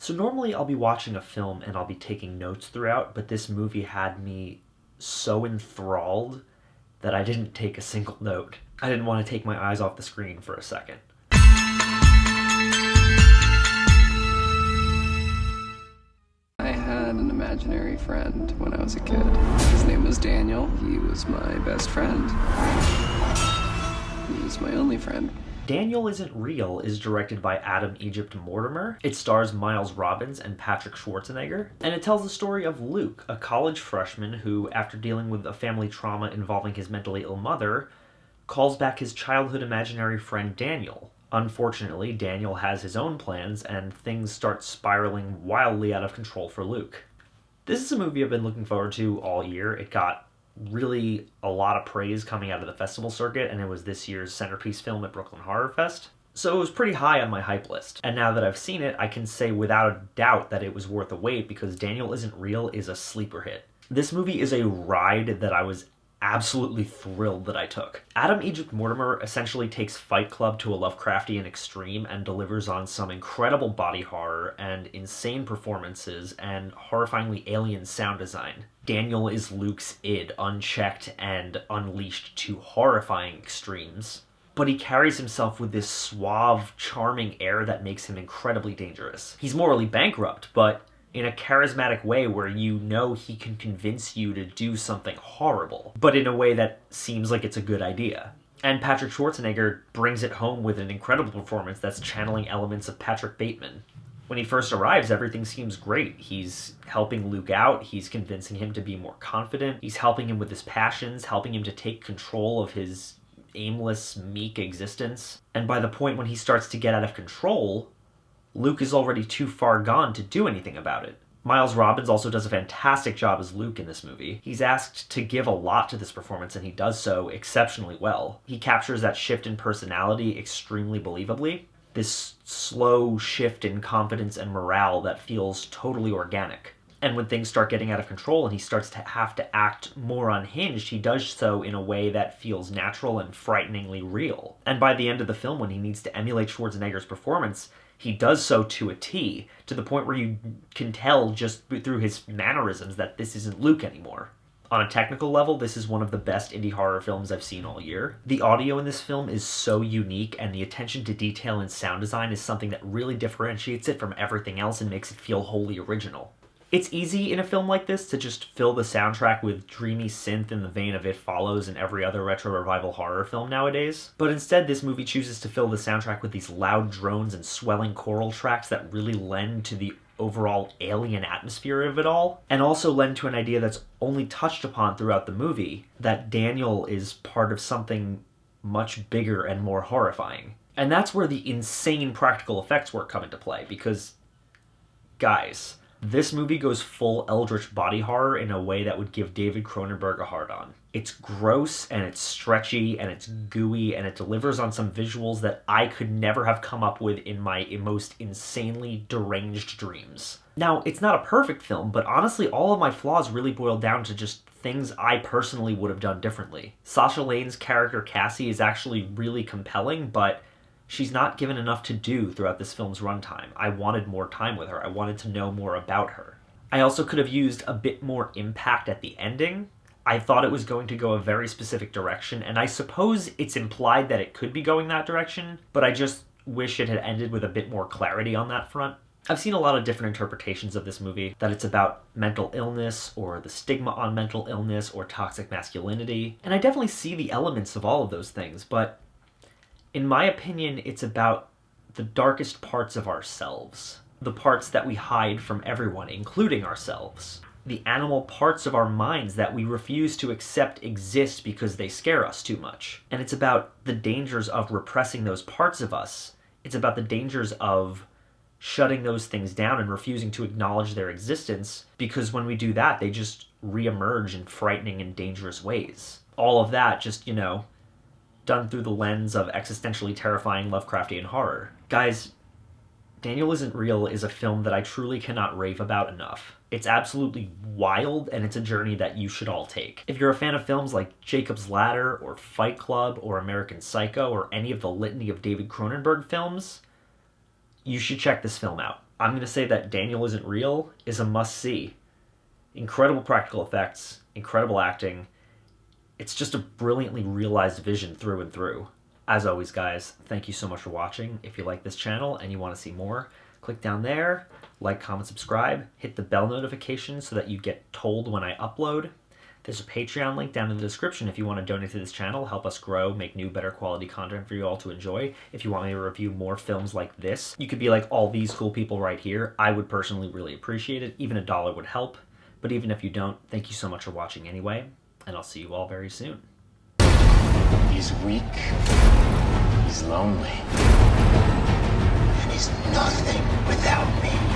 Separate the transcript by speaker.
Speaker 1: So normally I'll be watching a film and I'll be taking notes throughout, but this movie had me so enthralled that I didn't take a single note. I didn't want to take my eyes off the screen for a second.
Speaker 2: I had an imaginary friend when I was a kid. His name was Daniel. He was my best friend. He was my only friend.
Speaker 1: Daniel Isn't Real is directed by Adam Egypt Mortimer. It stars Miles Robbins and Patrick Schwarzenegger. And it tells the story of Luke, a college freshman who, after dealing with a family trauma involving his mentally ill mother, calls back his childhood imaginary friend Daniel. Unfortunately, Daniel has his own plans and things start spiraling wildly out of control for Luke. This is a movie I've been looking forward to all year. It got really a lot of praise coming out of the festival circuit, and it was this year's centerpiece film at Brooklyn Horror Fest. So it was pretty high on my hype list. And now that I've seen it, I can say without a doubt that it was worth the wait because Daniel Isn't Real is a sleeper hit. This movie is a ride that I was absolutely thrilled that I took. Adam Egypt Mortimer essentially takes Fight Club to a Lovecraftian extreme and delivers on some incredible body horror and insane performances and horrifyingly alien sound design. Daniel is Luke's id, unchecked and unleashed to horrifying extremes. But he carries himself with this suave, charming air that makes him incredibly dangerous. He's morally bankrupt, but in a charismatic way where you know he can convince you to do something horrible, but in a way that seems like it's a good idea. And Patrick Schwarzenegger brings it home with an incredible performance that's channeling elements of Patrick Bateman. When he first arrives, everything seems great. He's helping Luke out, he's convincing him to be more confident, he's helping him with his passions, helping him to take control of his aimless, meek existence. And by the point when he starts to get out of control, Luke is already too far gone to do anything about it. Miles Robbins also does a fantastic job as Luke in this movie. He's asked to give a lot to this performance, and he does so exceptionally well. He captures that shift in personality extremely believably. This slow shift in confidence and morale that feels totally organic. And when things start getting out of control and he starts to have to act more unhinged, he does so in a way that feels natural and frighteningly real. And by the end of the film, when he needs to emulate Schwarzenegger's performance, he does so to a T, to the point where you can tell just through his mannerisms that this isn't Luke anymore. On a technical level, this is one of the best indie horror films I've seen all year. The audio in this film is so unique, and the attention to detail in sound design is something that really differentiates it from everything else and makes it feel wholly original. It's easy in a film like this to just fill the soundtrack with dreamy synth in the vein of It Follows and every other retro revival horror film nowadays. But instead, this movie chooses to fill the soundtrack with these loud drones and swelling choral tracks that really lend to the overall alien atmosphere of it all, and also lend to an idea that's only touched upon throughout the movie, that Daniel is part of something much bigger and more horrifying. And that's where the insane practical effects work come into play, because, guys, this movie goes full eldritch body horror in a way that would give David Cronenberg a hard-on. It's gross, and it's stretchy, and it's gooey, and it delivers on some visuals that I could never have come up with in my most insanely deranged dreams. Now, it's not a perfect film, but honestly, all of my flaws really boil down to just things I personally would have done differently. Sasha Lane's character Cassie is actually really compelling, but she's not given enough to do throughout this film's runtime. I wanted more time with her. I wanted to know more about her. I also could have used a bit more impact at the ending. I thought it was going to go a very specific direction, and I suppose it's implied that it could be going that direction, but I just wish it had ended with a bit more clarity on that front. I've seen a lot of different interpretations of this movie, that it's about mental illness, or the stigma on mental illness, or toxic masculinity, and I definitely see the elements of all of those things, but in my opinion, it's about the darkest parts of ourselves. The parts that we hide from everyone, including ourselves. The animal parts of our minds that we refuse to accept exist because they scare us too much. And it's about the dangers of repressing those parts of us. It's about the dangers of shutting those things down and refusing to acknowledge their existence, because when we do that, they just reemerge in frightening and dangerous ways. All of that just, done through the lens of existentially terrifying Lovecraftian horror. Guys, Daniel Isn't Real is a film that I truly cannot rave about enough. It's absolutely wild, and it's a journey that you should all take. If you're a fan of films like Jacob's Ladder, or Fight Club, or American Psycho, or any of the litany of David Cronenberg films, you should check this film out. I'm going to say that Daniel Isn't Real is a must-see. Incredible practical effects, incredible acting. It's just a brilliantly realized vision through and through. As always, guys, thank you so much for watching. If you like this channel and you want to see more, click down there, like, comment, subscribe, hit the bell notification so that you get told when I upload. There's a Patreon link down in the description if you want to donate to this channel, help us grow, make new, better quality content for you all to enjoy. If you want me to review more films like this, you could be like all these cool people right here. I would personally really appreciate it. Even $1 would help. But even if you don't, thank you so much for watching anyway, and I'll see you all very soon.
Speaker 3: He's weak, he's lonely, and he's nothing without me.